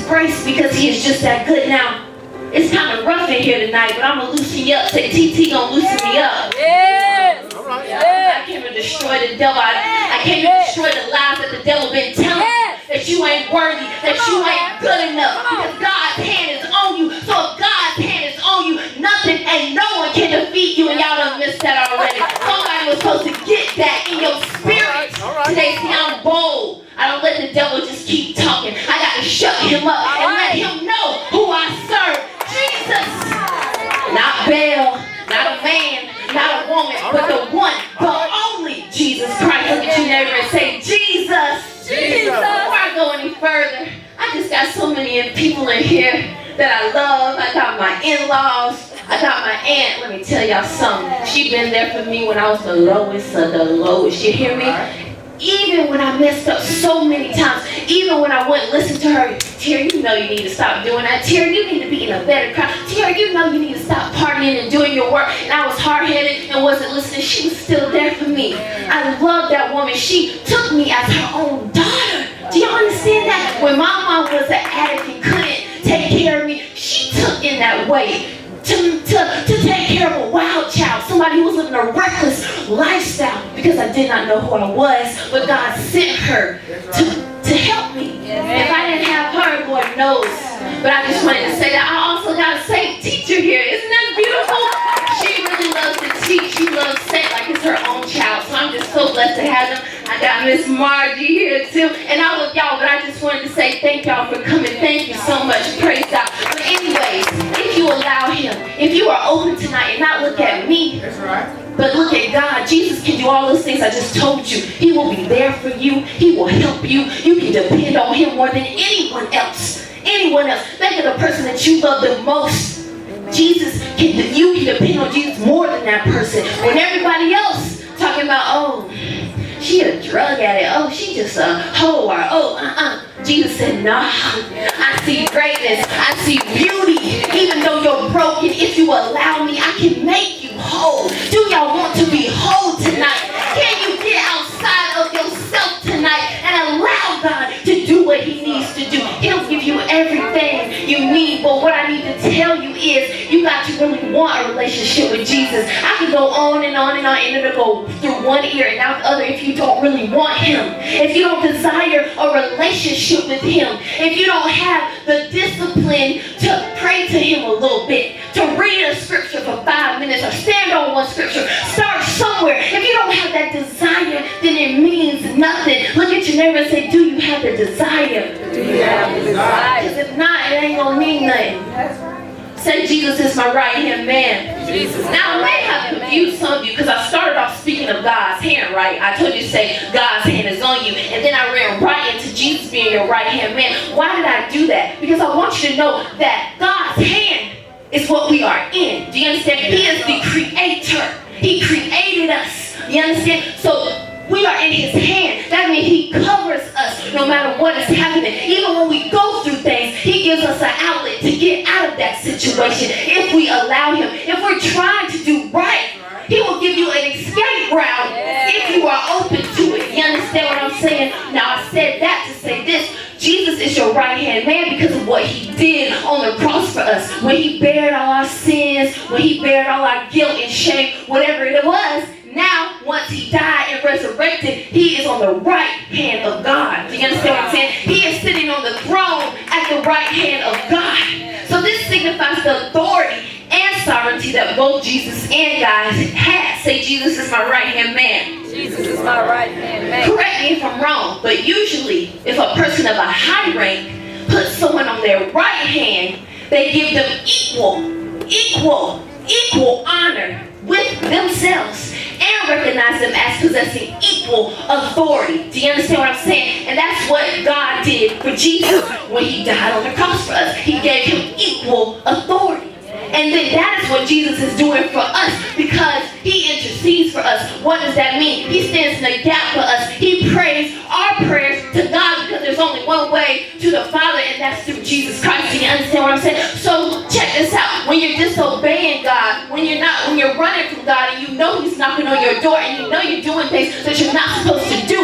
grace because he is just that good. Now, it's kind of rough in here tonight, but I'm going to loosen you up. Say, TT going to loosen me up. Yes. All right. I came to destroy the devil. I came to destroy the lies that the devil been telling you. That you ain't worthy. That you ain't good enough. Because God's hand is on you. So if God's hand is on you, nothing and no one can defeat you. And y'all done missed that already. Somebody was supposed to get that in your spirit. Today, see, I'm bold. I don't let the devil just keep talking. I got to shut him up and let him know who I serve. Jesus. Not Baal, not a man, not a woman, but the one, the only Jesus Christ. Look at your neighbor and say, Jesus. Jesus. Before I go any further, I just got so many people in here that I love. I got my in-laws. I got my aunt. Let me tell y'all something. She been there for me when I was the lowest of the lowest. You hear me? Even when I messed up so many times, even when I wouldn't listen to her, Tiara, you know you need to stop doing that. Tiara, you need to be in a better crowd. Tiara, you know you need to stop partying and doing your work. And I was hard-headed and wasn't listening. She was still there for me. I love that woman. She took me as her own daughter. Do y'all understand that? When my mom was an addict and couldn't take care of me, she took in that way. To take care of a wild child, somebody who was living a reckless lifestyle because I did not know who I was, but God sent her to help me. If I didn't have her, Lord knows. But I just wanted to say that I also got a safe teacher here. Isn't that beautiful? She really loves to teach. She loves Saint like it's her own child. So I'm just so blessed to have them. I got Miss Margie here too. And I love y'all, but I just wanted to say thank y'all for coming. Thank you so much. Praise God. But anyways, if you allow him, if you are open tonight and not look at me, that's right, but look at God, Jesus can do all those things I just told you. He will be there for you. He will help you. You can depend on him more than anyone else. Anyone else. Think of the person that you love the most. You can depend on Jesus more than that person. When everybody else talking about, oh, she a drug addict. Oh, she just a hoe. Or, Jesus said, nah, I see greatness. I see beauty. Even though you're broken, if you allow me, I can make you whole. Do y'all want to be whole tonight? Can you get outside of yourself tonight and allow God to do what he needs to do? He'll give you everything you need. But what I need to tell you is you got to really want a relationship with Jesus. I could go on and on and on, and it'll go through one ear and out the other if you don't really want him. If you don't desire a relationship with him. If you don't have the discipline to pray to him a little bit, to read a scripture for 5 minutes or stand on one scripture, start somewhere. If you don't have that desire, then it means nothing. Look at your neighbor and say, do you have the desire? Do you have the desire? Because if not, it ain't going to mean nothing. That's right. Say, Jesus is my right-hand man. Jesus. Now, I may have confused some of you because I started off speaking of God's hand, right? I told you to say God's hand is on you. And then I ran right into Jesus being your right-hand man. Why did I do that? Because I want you to know that God's hand is what we are in. Do you understand? He is the creator. He created us. You understand? So we are in his hand. That means he covers us no matter what is happening. Even when we go through things, he gives us an outlet to get out of that situation if we allow him. If we're trying to do right, he will give you an escape route if you are open to it. You understand what I'm saying? Now, I said that to say this. Jesus is your right-hand man because of what he did on the cross for us. When he bared all our sins, when he bared all our guilt and shame, whatever it was, now, once he died and resurrected, he is on the right hand of God. Do you understand what I'm saying? He is sitting on the throne at the right hand of God. So this signifies the authority and sovereignty that both Jesus and God had. Say, Jesus is my right-hand man. Jesus is my right-hand man. Correct me if I'm wrong, but usually if a person of a high rank puts someone on their right hand, they give them equal honor with themselves and recognize them as possessing equal authority. Do you understand what I'm saying? And that's what God did for Jesus when he died on the cross for us. He gave him equal authority. And then that is what Jesus is doing for us because he intercedes for us. What does that mean? He stands in the gap for us. He prays our prayers to God because there's only one way to the Father, and that's through Jesus Christ. Do you understand what I'm saying? So check this out. When you're disobeying God, when you're running from God and you know he's knocking on your door and you know you're doing things that you're not supposed to do,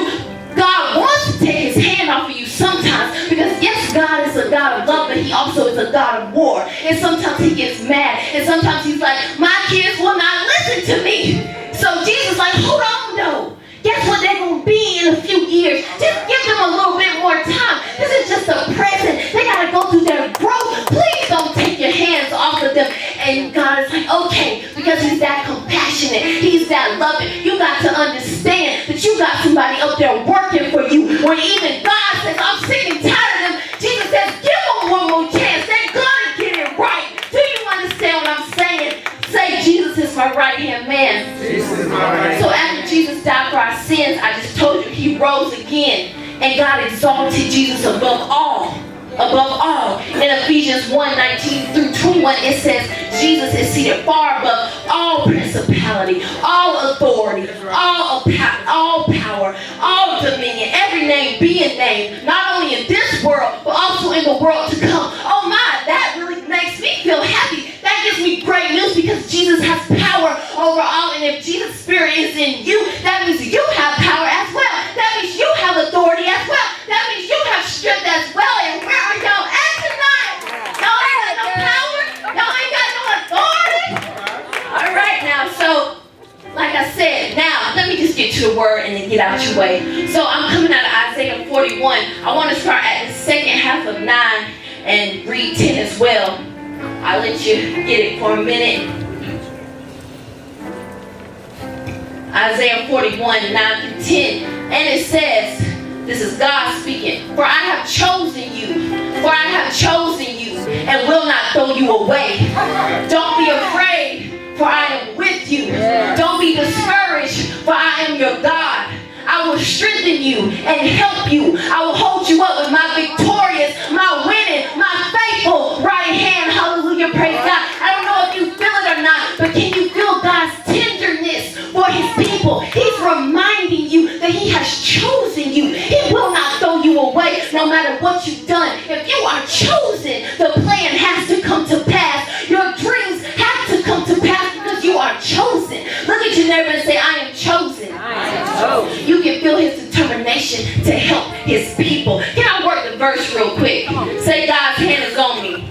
God wants to take his hand off of you sometimes because yes, God is a God of love, but he also is a God of war. And sometimes he gets mad. And sometimes he's like, my kids will not listen to me. So Jesus like, hold on though. Guess what they're going to be in a few years? Just give them a little bit more time. This is just a present. They got to go through their growth. Please don't take your hands off of them. And God is like, okay, because he's that compassionate. He's that loving. You got to understand that you got somebody up there working for you. When even God says, I'm sick and tired of them. Jesus says, give them one more chance. They're going to get it right. Do you understand what I'm saying? Say, Jesus is my right-hand man. Jesus is my right. So after Jesus died for our sins, I just told you, he rose again. And God exalted Jesus above all. Above all. In Ephesians 1:19-21, it says, Jesus is seated far above all principality, all authority, all power, all dominion, every name being named, not only in this world, but also in the world to come. Oh my, that really makes me feel happy. That gives me great news because Jesus has power over all. And if Jesus' spirit is in you, that means you have power as well. That means you have authority as well. That means you have strength as well. And where are y'all at tonight? Y'all ain't got no power. Y'all ain't got no authority. All right now, so like I said, now let me just get to the word and then get out your way. So I'm coming out of Isaiah 41. I want to start at the second half of 9 and read 10 as well. I'll let you get it for a minute. Isaiah 41, 9-10. And it says, this is God speaking. For I have chosen you. For I have chosen you and will not throw you away. Don't be afraid, for I am with you. Don't be discouraged, for I am your God. I will strengthen you and help you. I will hold you up with my victorious, my winning, my faithful right hand. Hallelujah, praise God. I don't know if you feel it or not, but can you feel God's tenderness for his people? He's reminding you that he has chosen you. He will not throw you away no matter what you've done. If you are chosen, the plan has to come to pass. Your dreams have to come to pass because you are chosen. Look at your neighbor and say, I am chosen. You can feel his determination to help his people. Can I work the verse real quick? Say, God's hand is on me.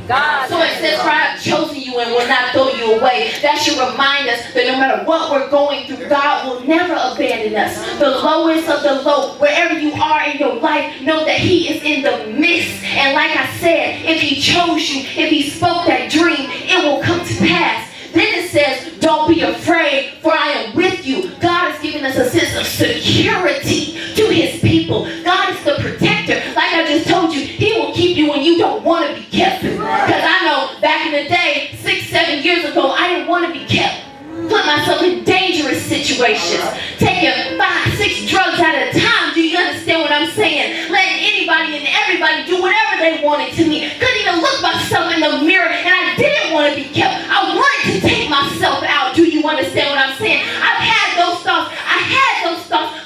So it says, for I have chosen you and will not throw you away. That should remind us that no matter what we're going through, God will never abandon us. The lowest of the low, wherever you are in your life, know that he is in the midst. And like I said, if he chose you, if he spoke that dream, it will come to pass. Then it says, don't be afraid, for I am with you. God has given us a sense of security to his people. God is the protector. Like I just told you, he will keep you when you don't want to be kept. Because I know back in the day, 6-7 years ago, I didn't want to be kept. Put myself in dangerous situations. Taking 5-6 drugs at a time. Do you understand what I'm saying? Letting anybody and everybody do whatever they wanted to me. Couldn't even look myself in the mirror, and I didn't want to be kept. I wanted to take myself out. Do you understand what I'm saying? I've had those thoughts.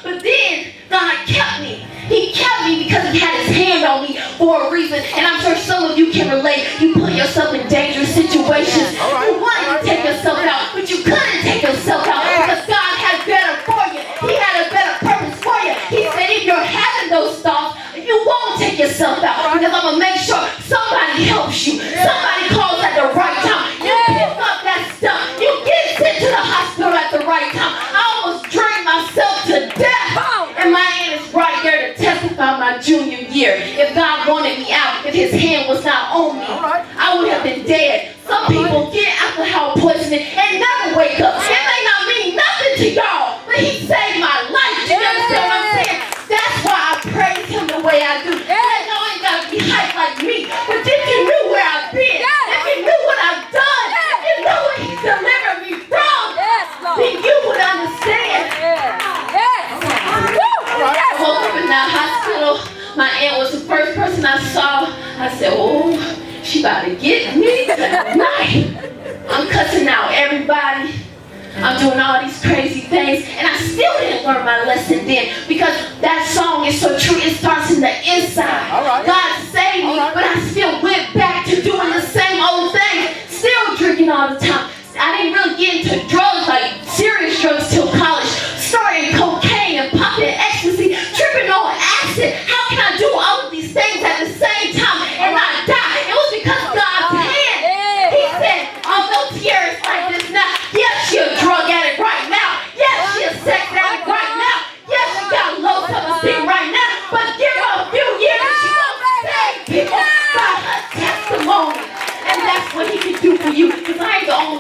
But then God kept me. He kept me because he had his hand on me for a reason. And I'm sure some of you can relate. You put yourself in dangerous situations. You wanted to take yourself out, but you couldn't take yourself out because God had better for you. He had a better purpose for you. He said, if you're having those thoughts, you won't take yourself out because I'm going to make sure somebody helps you. Somebody calls at the right time. You pick up that stuff. You get sent to the hospital at the right time. I almost drained myself to death. And my aunt is right there to testify my junior year. If God wanted me out, if his hand was not on me, I would have been dead. Some people get alcohol poisoning and never wake up. It may not mean nothing to y'all, but he saved my life. You understand what I'm saying? That's why I praise him the way I do. Y'all ain't got to be hyped like me. But if you knew where I've been, if you knew what I've done, if you knew what he delivered me from, then you would understand. I woke up in that hospital. My aunt was the first person I saw. I said, oh, she about to get me tonight. I'm cussing out everybody. I'm doing all these crazy things. And I still didn't learn my lesson then because that song is so true. It starts in the inside. God saved me, but I still went back to doing the same old thing. Still drinking all the time. I didn't really get into drugs, like serious drugs, till college. Starting cocaine and popping ecstasy, tripping on acid. How can I do all of these things at the same time and not die?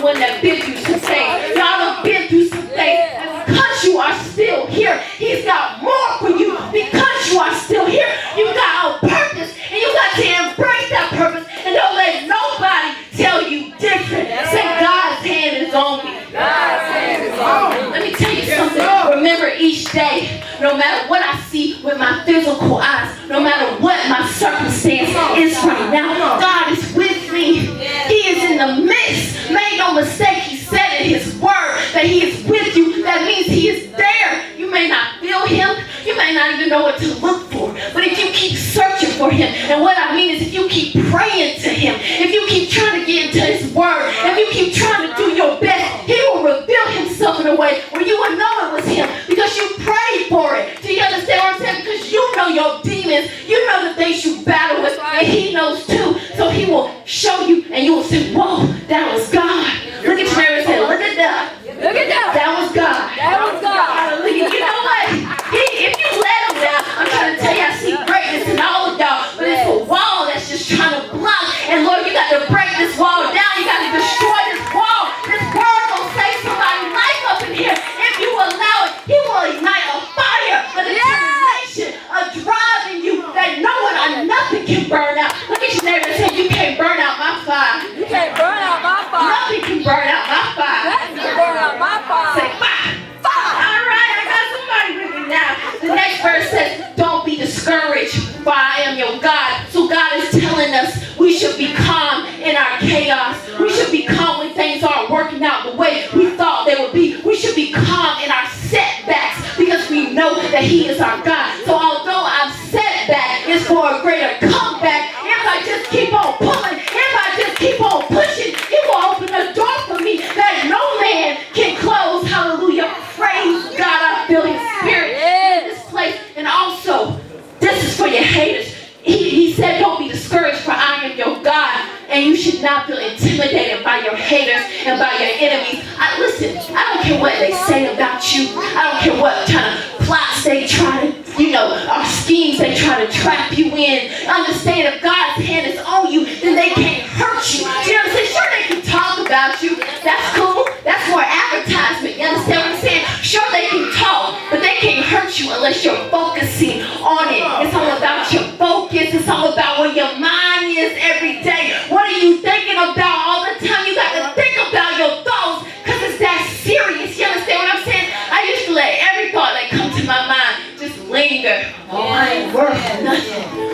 one that been through some things. Y'all done been through some things. And because you are still here, he's got more for you. Because you are still here, you got a purpose. And you got to embrace that purpose. And don't let nobody tell you different. Say, God's hand is on me. God's hand is on me. Let me tell you something. Remember each day, no matter what I see with my physical eyes, no matter what my circumstance is right now, God is with me. He is in the midst. Make no mistake, he said in his word that he is with you. That means he is there. You may not feel him. You may not even know what to look for. But if you keep searching for him, and what I mean is if you keep praying to him, if you keep trying to get into his word, if you keep trying to do your best, he will reveal himself in a way where you will know it was him because you prayed for it. Do you understand what I'm saying? Because you know your demons. You know the things you battle with, and he knows too. So he will show you, and you will say, whoa, that was God. Look at your neighbor and say, look at that. Look at that. That was God. That was God. Hallelujah. You know what? If you let him down, I'm trying to tell you, I see greatness in all of y'all, but it's a wall that's just trying to block. And Lord, you got to break this wall down. You got to destroy this wall. This word will save somebody's life up in here. If you allow it, he will ignite a fire, a determination, a drive in you that no one or nothing can burn out. Look at your neighbor and say, you can't burn out my fire. You can't burn out my fire. Nothing can burn out my fire. Nothing can burn out my fire. Say fire. Fire. All right, I got somebody with me now. The next verse says, don't be discouraged, for I am your God. So God is telling us we should be calm in our chaos. We should be calm when things aren't working out the way we thought they would be. We should be calm in our setbacks because we know that he is our God. So although our setback is for a greater comeback, if I just keep on pulling, if I just keep on pushing, he will open the door for me that no man can close. Hallelujah. Praise God. I feel his spirit in this place. And also, this is for your haters. He said, don't be discouraged, for I am your God. And you should not feel intimidated by your haters and by your enemies. Listen, I don't care what they say about you. I don't care what kind of plots they try to, or schemes they try to trap you in. Understand, if God's hand is on you, then they can't hurt you. You understand? Sure, they can talk about you. That's cool. That's more advertisement. You understand what I'm saying? Sure, they can talk, but they can't hurt you unless you're focusing on it. It's all about your focus. It's all about where your mind is every day. What are you thinking about all the time? You got to think about your thoughts because it's that serious. You understand what I'm saying? I used to let every thought that come to my mind just linger. Oh, I ain't worth nothing.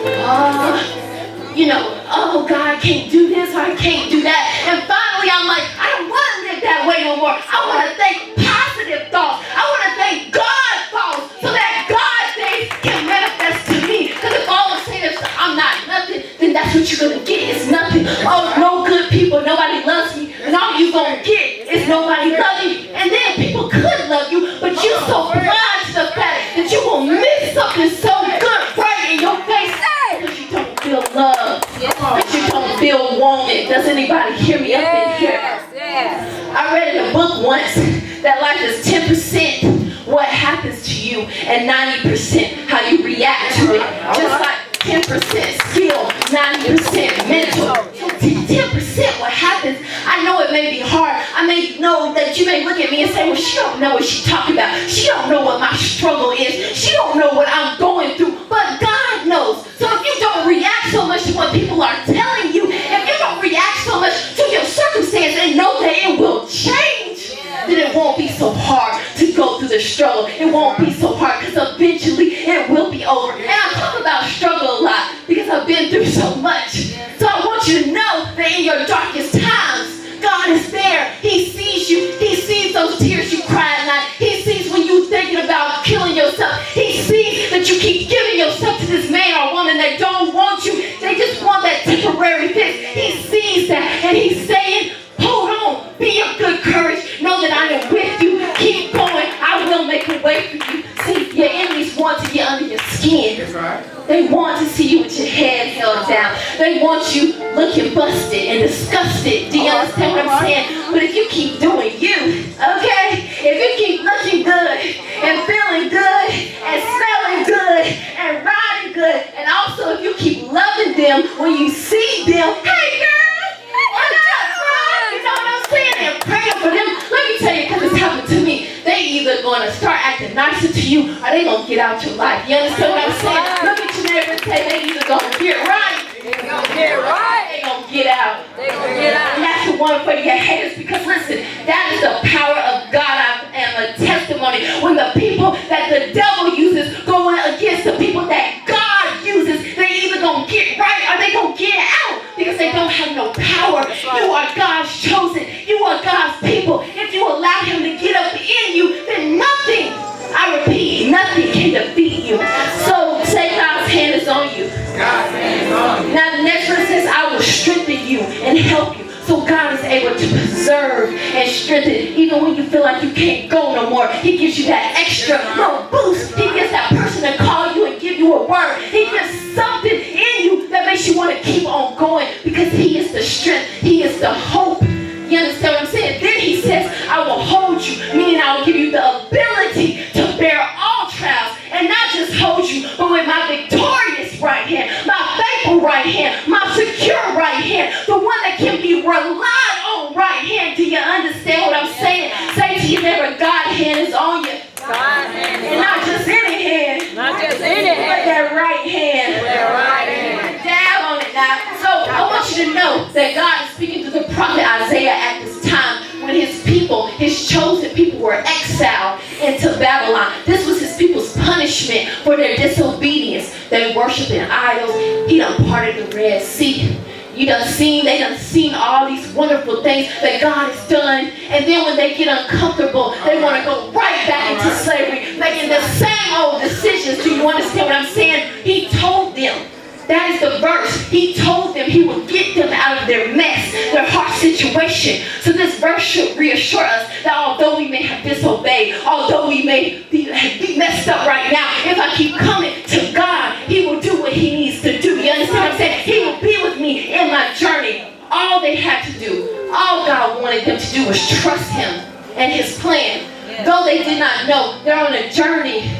Oh, God, I can't do this or I can't do that. And finally, I'm like, I don't want to live that way no more. I want to think positive thoughts. I want to think God thoughts so that God things can manifest to me. Because if all I'm saying is I'm not nothing, then that's what you're going to get. It's nothing. Oh, no good people. Nobody loves me. And all you're going to get is nobody loving you. And then people could love you, but you're so blind to the fact that you will miss something so good right in your face because you don't feel loved. That you don't feel wanted. Does anybody hear me up in here? Yes. I read in a book once that life is 10% what happens to you and 90% how you react to it. Just like 10% skill, 90% mental. So 10% what happens. I know it may be hard. I may know that you may look at me and say, well, she don't know what she's talking about. She don't know what my struggle is. She don't know what I'm going through. But God knows. So if you don't react so much to what people are telling you, if you don't react so much to your circumstance and know that it will change, then it won't be so hard to go through the struggle. It won't be so hard because eventually it will be over. And I talk about struggle a lot because I've been through so much. So I want you to know that in your darkest times, God is there. He sees you. He sees those tears you cry at night. He sees when you're thinking about killing yourself. He sees that you keep giving yourself to this man or woman that don't want you. They just want that temporary fix. He sees that and he's saying, hold on. Be of good courage. Know that I am with you. Keep going. I will make a way for you. See, your enemies want to get under your skin. That's right. They want to see you with your head held down. They want you looking busted and disgusted. Do you understand what I'm saying? But if you keep doing you, okay? If you keep looking good and feeling good and smelling good and riding good, and also if you keep loving them when you see them, hey girl, what up, bro? You know what I'm saying? And you or they going to get out your life. You understand what I'm saying? Look at your neighbor and say they either going to get right. They gonna get right. They gonna get out. They gonna get out. And that's the one for your haters, because listen, that is the power of God. I am a testimony. When the people that the devil uses go against the people that God uses, they either gonna get right or they gonna get out, because they don't have no power. You are God's chosen. You are God's people. If you allow him to get up in you, then nothing, I repeat, nothing can defeat you. So say God's hand is on you. Now the next verse says, I will strengthen you and help you. So God is able to preserve and strengthen. Even when you feel like you can't go no more, he gives you that extra little boost. He gives that person to call you and give you a word. He gives something in you that makes you want to keep on going, because he is the strength. He is the hope. You understand what I'm saying? Then he says, I will hold you, meaning I will give you the ability to bear all trials, and not just hold you, but with my victorious right hand, my faithful right hand, my secure right hand, the one that can be relied on right hand. Do you understand what I'm saying? Say to your neighbor, God's hand is on you. And not just any hand, Not just any but hand. that right hand. That right hand. Down on it now. So I want you to know that God is speaking to the prophet Isaiah at this time, when his people, his chosen people, were exiled into Babylon. This was his people's punishment for their disobedience. They worshiping idols. He done parted the Red Sea. They done seen all these wonderful things that God has done. And then when they get uncomfortable, they want to go right back into slavery, making the same old decisions. Do you understand what I'm saying? He told them. That is the verse. He told them he would get them out of their mess, their hard situation. So this verse should reassure us that although we may have disobeyed, although we may be messed up right now, if I keep coming to God, he will do what he needs to do. You understand what I'm saying? He will be with me in my journey. All they had to do, all God wanted them to do, was trust him and his plan. Though they did not know, they're on a journey.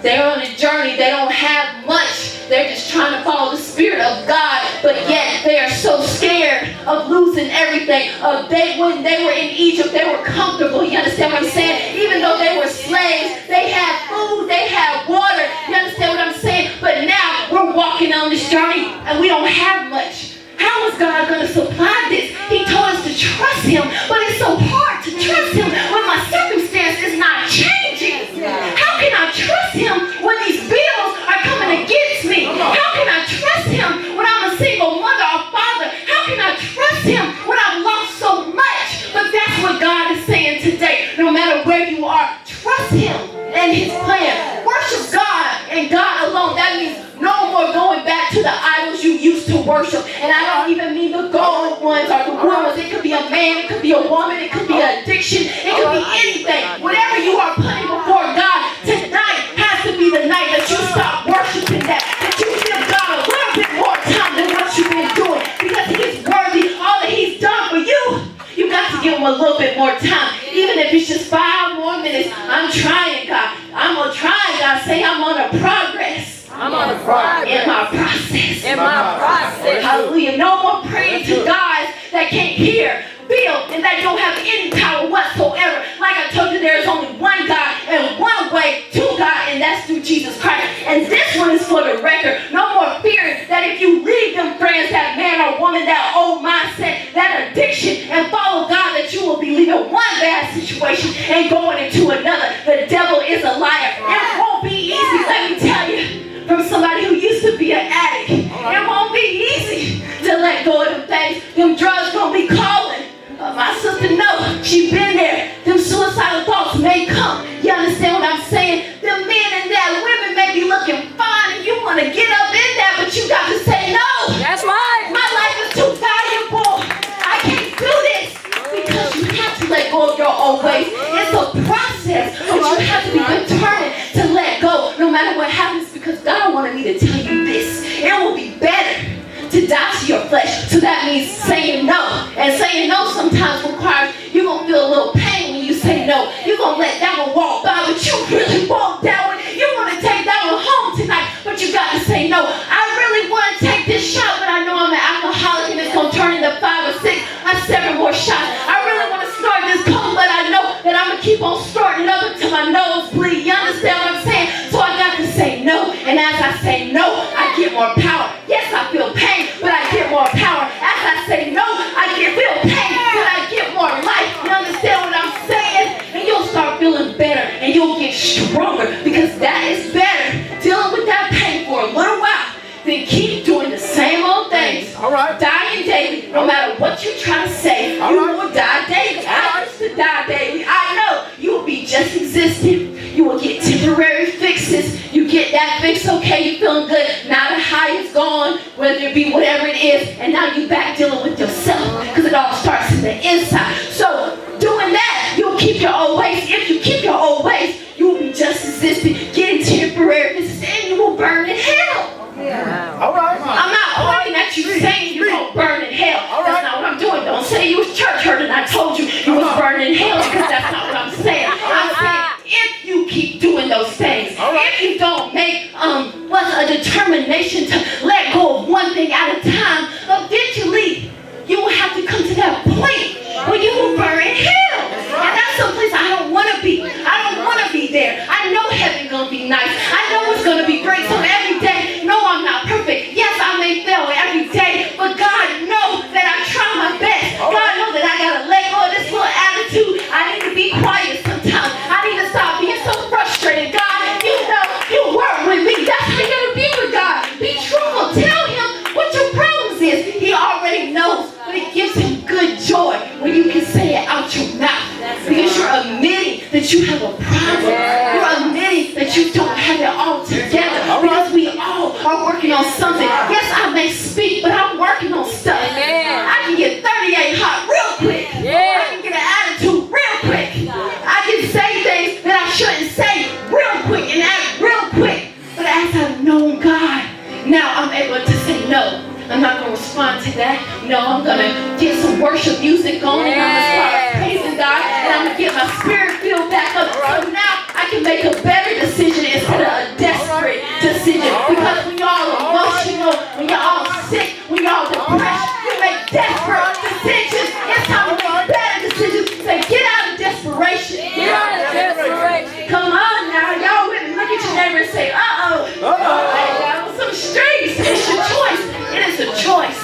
They're on a journey. They don't have much. They're just trying to follow the Spirit of God, but yet they are so scared of losing everything. When they were in Egypt, they were comfortable. You understand what I'm saying? Even though they were slaves, they had food, they had water. You understand what I'm saying? But now we're walking on this journey and we don't have much. How is God going to supply this? He told us to trust him, but it's so hard to trust him when my circumstance is not changing. How can I trust him when these bills are coming against me? How can I trust him when I'm a single mother or father? How can I trust him when I've lost so much? But that's what God is saying today. No matter where you are, trust him and his plan. Worship God and God alone. That means no more going back to the idols you used to worship. And I don't even mean the gold ones or the wood ones. It could be a man, it could be a woman, it could be an addiction, it could be anything. Whatever you are putting before God, tonight has to be the night that you stop worshiping that you give God a little bit more time than what you've been doing, because he's worthy. All that he's done for you, you got to give him a little bit more time. Even if it's just 5 more minutes. I'm trying, God. I'm going to try, God. Say I'm on a progress. I'm on the progress. In my process. In my process. Hallelujah. No more praying to guys that can't hear, feel, and that don't have any power whatsoever. Like I told you, there is only one God and one way to God, and that's through Jesus Christ. And this one is for the record. No more fearing that if you leave them friends, that man or woman, that old mindset, that addiction, and follow God, that you will be leaving one bad situation and going into another. The devil is a liar. It won't be easy, let me tell you. From somebody who used to be an addict. It won't be easy to let go of them things. Them drugs gonna be calling. My sister knows, she been there. Them suicidal thoughts may come. You understand what I'm saying? Them men and that women may be looking fine and you want to get up in that, but you got to say no. That's right. My life is too valuable. I can't do this. Because you have to let go of your old ways. It's a process, but you have to be determined to let go no matter what happens, because God wanted me to tell you this. It will be better to die to your flesh. So that means saying no. And saying no sometimes requires, you're going to feel a little pain when you say no. You're going to let that one walk by, but you really want that one. You want to take that one home tonight, but you got to say no. I really want to take this shot, but I know I'm an alcoholic and it's going to turn into 5 or 6 or 7 more shots. I really want to snort this coke, but I know that I'm going to keep on snorting it up until my nose bleeds. You understand what I'm saying? more power. Yes, I feel pain, but I get more power. As I say no, I feel pain, but I get more life. You understand what I'm saying? And you'll start feeling better, and you'll get stronger, because that is better, dealing with that pain for a little while, than keep doing the same old things. All right. Dying daily. No matter what you try to say, All you right. will die daily. I used to die daily. I know. You will be just existing. You will get temporary fixes. You get that fix, okay, you feeling good. Now the high is gone, whether it be whatever it is, and now you back dealing with yourself, because it all starts in the inside. So doing that, you'll keep your old ways. If you keep your old ways, you will be just existing, getting temporary fixes, and you will burn in hell. All right. I'm not pointing at you saying you're going to burn in hell. All That's right. not what I'm doing. Don't say you was church hurt and I told you you was burning in hell, because that's not what I'm saying. I'm saying if you keep doing those things, All right. if you don't make a determination to let go of one thing at a time, eventually you will have to come to that point where you will burn in hell. And that's someplace I don't want to be. I don't want to be there. I know heaven's going to be nice. I know it's going to be great. So every day, no, I'm not perfect. Yes, I may fail every day, but God knows that I try my best. God knows that I got to let go of this little attitude. I need to be quiet sometimes. I need to stop being so frustrated. God, you know, you work with me. That's how you got to be with God. Be truthful. Tell him what your problems is. He already knows, but it gives him good joy when you can say it out your mouth. Because you're admitting that you have a problem. You're admitting that you don't have it all together. Because we all are working on something. Yes, I may speak, but I'm working on stuff. I can get 38 hot real quick. I can get an attitude real quick. I can say things that I shouldn't say real quick and act real quick. But as I've known God, now I'm able to say no. I'm not going to respond to that. No, I'm going to get some worship music going, and I'm going to start praising God, and I'm going to get my spirit filled back up. So now I can make a better decision instead of a desperate decision. Because when you're all emotional, when you're all sick, when you're all depressed, you make desperate decisions. It's time to make better decisions. Say, get out of desperation. Come on now, y'all with me. Look at your neighbor and say, I got some streets. It's your choice. It is a choice.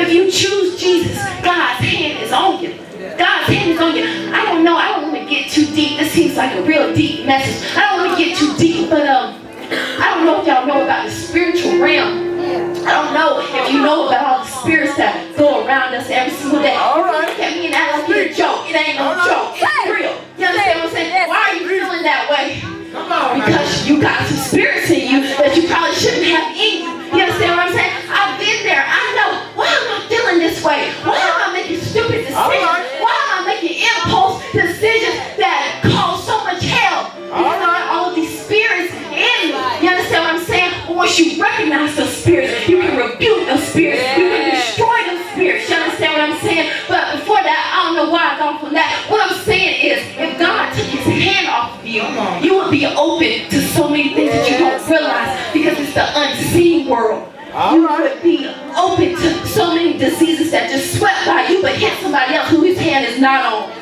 If you choose Jesus, God's hand is on you. God's hand is on you. I don't know. I don't want to get too deep. This seems like a real deep message. I don't want to get too deep, but I don't know if y'all know about the spiritual realm. I don't know if you know about all the spirits that go around us every single day. All right. Look at me and act like it's a joke. It ain't no joke. It's real. You understand what I'm saying? Why are you feeling that way? Come on. Because you got some spirits in you that you probably shouldn't have in you. You understand what I'm saying? I've been there. I know. Why am I feeling this way? Why am I making stupid decisions? Why am I making impulse decisions that cause so much hell? Because I got all of these spirits in me. You understand what I'm saying? But once you recognize those spirits, you can rebuke those spirits. You can destroy those spirits. You understand what I'm saying? But before that, I don't know why I got from that. What I'm saying is, if God took his hand off of you, you would be open to so many things that you don't realize, because it's the unseen world. You would be open to so many diseases that just swept by you but hit somebody else who his hand is not on.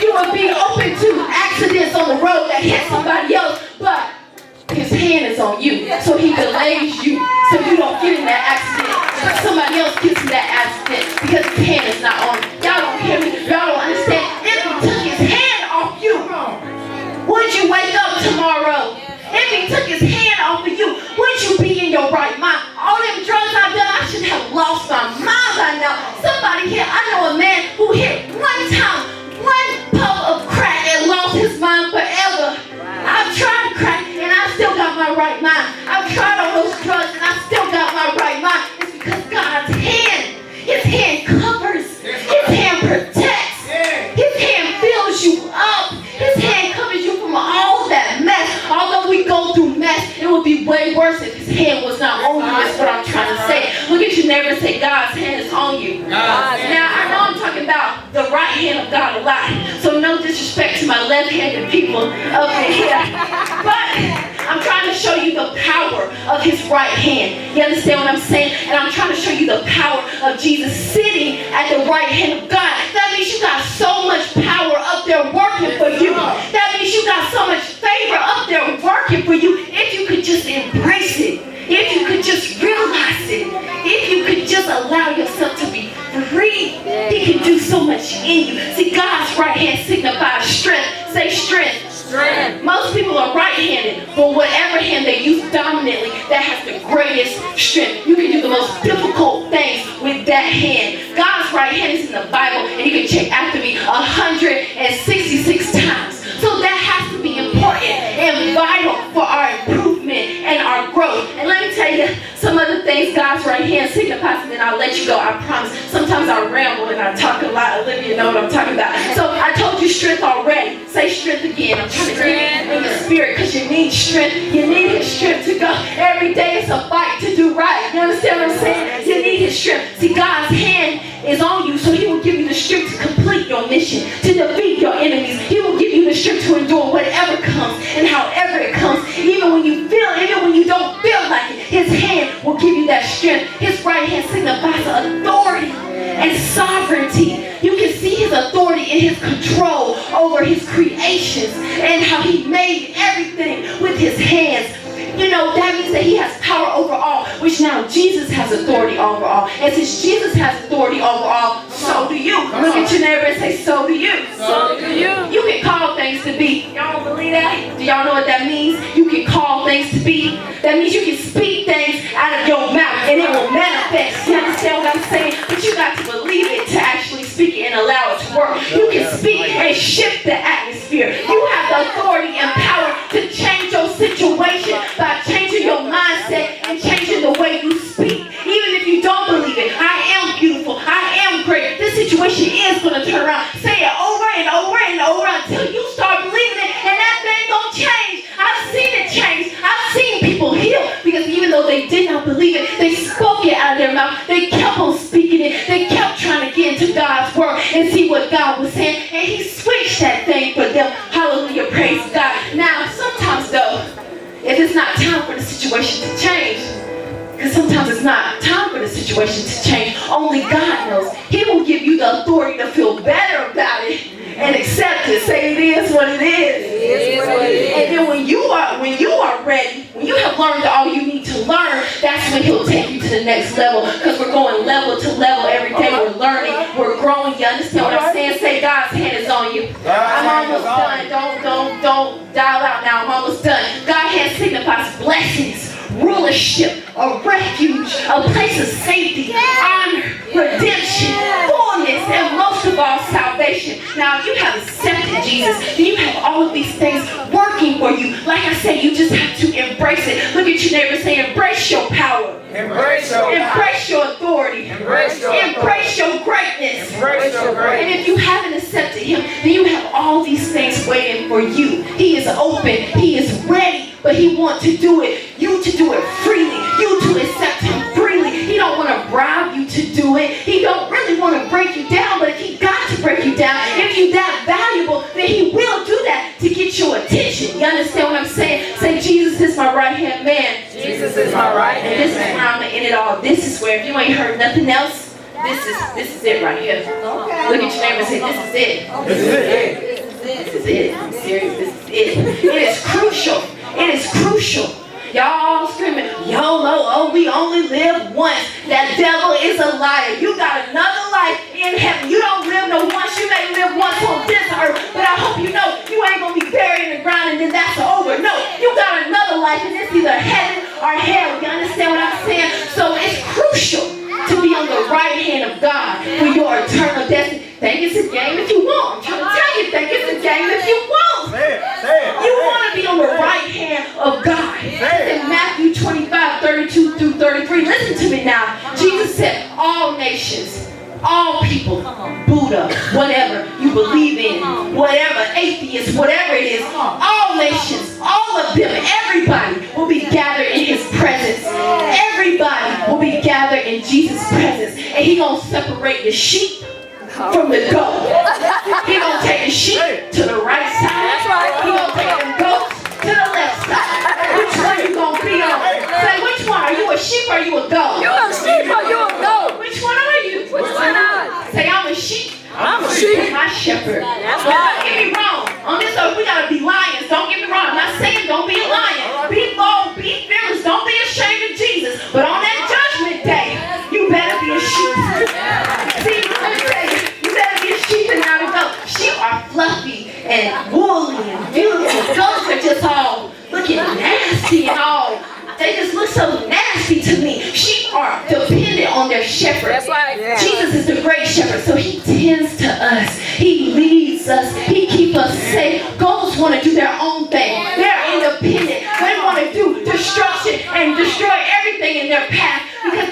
You would be open to accidents on the road that hit somebody else, but his hand is on you. So he delays you so you don't get in that accident. But somebody else gets in that accident because his hand is not on you. Y'all don't hear me. Y'all don't understand. If he took his hand off you, would you wake up tomorrow? If he took his hand off of you, would you be in your right mind? All them drugs I've done, I should have lost my mind by now. Somebody here, I know a man who hit one time, one puff of crack and lost his mind forever. I've tried crack and I still got my right mind. I've tried all those drugs and I still got my right mind. It's because God's hand, his hand covers, his hand protects, his hand fills you up, his hand covers you from all that mess. Although we go through mess, it would be way worse if his hand was not on you. That's what I'm trying to say. Look at your neighbor and say, God's hand is on you. Now, I know I'm talking about the right hand of God a lot, so no disrespect to my left-handed people up in here, but I'm trying to show you the power of his right hand. You understand what I'm saying? And I'm trying to show you the power of Jesus sitting at the right hand of God. That means you got so much power up there working for you. That means you got so much favor up there working for you. If you could just embrace it. If you could just really much in you. See, God's right hand signifies strength. Say strength. Strength. Most people are right-handed, but whatever hand they use dominantly, that has the greatest strength. You can do the most difficult things with that hand. God's right hand is in the Bible, and you can check after me 166 times. So that has to be important and vital for our improvement and our growth. And let me tell you some other things God's right hand signifies, and then I'll let you go, I promise. Sometimes I ramble and I talk a lot. Olivia know what I'm talking about. So I told you strength already. Say strength again. I'm trying to get it in the spirit because you need strength. You need his strength to go. Every day it's a fight to do right. You understand what I'm saying? You need his strength. See, God's hand is on you, so he will give you the strength to complete your mission, to defeat your enemies. He will give you the strength to endure whatever comes and however it comes, even when you don't feel like it. His hand will give you that strength. His right hand signifies authority and sovereignty. You can see his authority in his control over his creations and how he made everything with his hands. You know, that means that he has power over all, which now Jesus has authority over all. And since Jesus has authority over all, so do you. Look at your neighbor and say, so do you. So do you. You can call things to be. Y'all don't believe that? Do y'all know what that means? You can call things to be. That means you can speak things out of your mouth and it will manifest. You understand what I'm saying? But you got to believe it to actually speak it and allow it to work. You can speak and shift the atmosphere. You have the authority and power to change your situation by changing your mindset and changing the way you speak. Even if you don't believe it, I am beautiful, I am great. This situation is going to turn around. Say it over and over and over until you start believing it, and that thing going to change. I've seen it change. I've seen people heal because even though they did not believe it, they spoke it out of their mouth. They kept on speaking it. They kept trying to get into God's word and see what God was saying, and he switched that thing for them. Hallelujah, praise God. Now, sometimes though, if it's not time for the situation to change, because sometimes it's not time for the situation to change, only God knows. He will give you the authority to feel better about it and accept it. Say it is what it is. It is what it is. And then when you are ready, when you have learned all you need to learn, that's when he'll take you to the next level. Because we're going level to level every day. We're learning, we're growing. You understand what I'm saying? Say God's hand is on you. I'm almost done. Don't dial out now. I'm almost done. God's hand signifies blessings, rulership, a refuge, a place of safety, honor, redemption, fullness, and most of all, salvation. Now, if you have accepted Jesus, then you have all of these things working for you. Like I said, you just have to embrace it. Look at your neighbor and say, embrace your power. Embrace your Embrace your authority. Embrace your greatness. Embrace your greatness. And if you haven't accepted him, then you have all these things waiting for you. He is open. He is ready. But he wants to do it. You to do it freely. You to accept him freely. He don't want to bribe you to do it. He don't really want to break you down. But if he got to break you down, if you're that valuable, then he will do that to get your attention. You understand what I'm saying? Say, Jesus is my right-hand man. Jesus is my right And hand this is man. where I'm going to end it all. This is where, if you ain't heard nothing else, this is it right here. Look at your neighbor and say, this is it. This is it. This is it. I'm serious. This is it. It is crucial. It is crucial. Y'all screaming, YOLO, oh, we only live once. That devil is a liar. You got another life in heaven. You don't live no once. You may live once on this earth, but I hope you know you ain't going to be buried in the ground and then that's over. No, you got another life, and it's either heaven or hell. You understand what I'm saying? So it's crucial to be on the right hand of God for your eternal destiny. Think it's a game if you want. I'm trying to tell you, think it's a game if you want. Say it. You want to be on the right hand of God. In Matthew 25, 32 through 33. Listen to me now. Jesus said, all nations, all people, Buddha, whatever you believe in, whatever, atheists, whatever it is, all nations, all of them, everybody will be gathered in his presence. Everybody will be gathered in Jesus' presence. And he gonna separate the sheep from the goat. He gonna take the sheep to the right side. That's right. He gonna take the goats to the left side. Which one you gonna be on? Say, which one? Are you a sheep or are you a goat? You a sheep or you a goat? Which one are you? Which one are you? Say, I'm a sheep. I'm a sheep. My shepherd. That's Don't right. get me wrong. On this earth, we gotta be lions. Don't get me wrong. I'm not saying don't be a lion. Be bold. Be fearless. Don't be ashamed of Jesus. But on that judgment day, you better be a sheep. See, let me tell you, you better be a sheep. and woolly and beautiful. Goats are just all looking nasty and all. They just look so nasty to me. Sheep are dependent on their shepherd. That's right. Yeah. Jesus is the great shepherd, so he tends to us. He leads us. He keeps us safe. Goats want to do their own thing. They're independent. They want to do destruction and destroy everything in their path because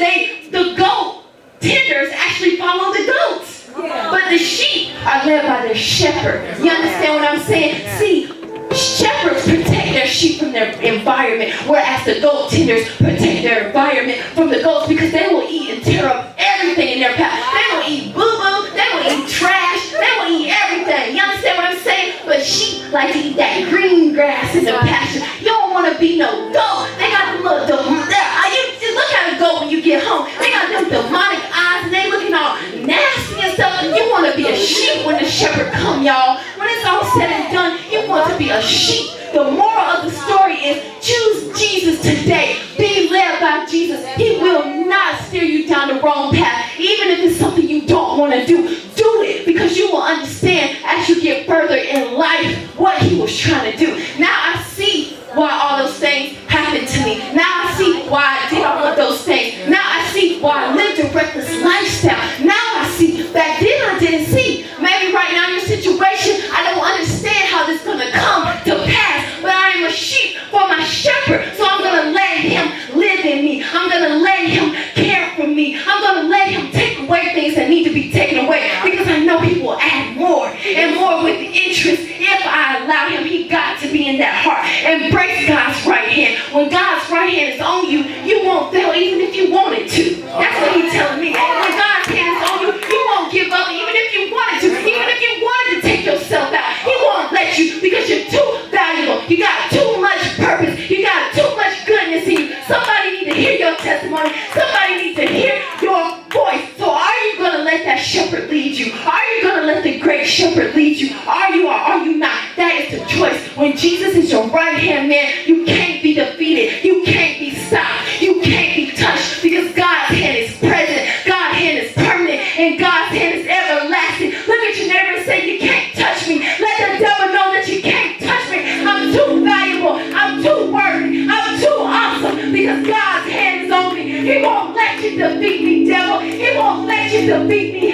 the goat tenders actually follow the goats. But the sheep are led by their shepherd. You understand what I'm saying? See, shepherds protect their sheep from their environment, whereas the goat tenders protect their environment from the goats because they will eat and tear up everything in their path. They will eat boo-boo, they will eat trash, they will eat everything. You understand what I'm saying? But sheep like to eat that green grass in the pasture. You don't want to be no goat. They got the look, you look at a goat when you get home. They got them demonic eyes and they looking all nasty and stuff. And you want to be a sheep when the shepherd come, y'all. When it's all said and done, you want to be a sheep. The moral of the story is choose Jesus today. Be led by Jesus. He will not steer you down the wrong path. Even if it's something you don't want to do, do it because you will understand as you get further in life what he was trying to do. Now I see why all those things happened to me. Now I see why I did all of those things. Now I see why I lived a reckless lifestyle. Now I see. Back then I didn't see. Maybe right now in your situation, I don't understand how this is going to come to pass. But I am a sheep for my shepherd. So I'm going to let him live in me. I'm going to let him care for me. I'm going to let him take away things that need to be taken away. Because I know he will add more and more with interest. If I allow him, he got to be in that heart. Embrace God's right hand. When God's right hand is on you, you won't fail even if you wanted to. That's what he's telling me. When God's hand is on you, you won't give up even if you wanted to. Even if you wanted to take yourself out, he won't let you because you're too valuable. You got too much purpose. You got too much goodness in you. Somebody needs to hear your testimony. Somebody needs to hear your voice. So are you going to let that shepherd lead you? Are you going to let the great shepherd lead you? Are you or are you not? That is the choice. When Jesus is your right hand man, you can't be defeated. You can't be stopped. You can't be touched because God's hand is present. God's hand is permanent. And God's hand is everlasting. Look at your neighbor and say, you can't touch me. Let the devil know that you can't touch me. I'm too valuable. I'm too worthy. I'm too awesome because God's hand is on me. He won't let you defeat me, devil. He won't let you defeat me.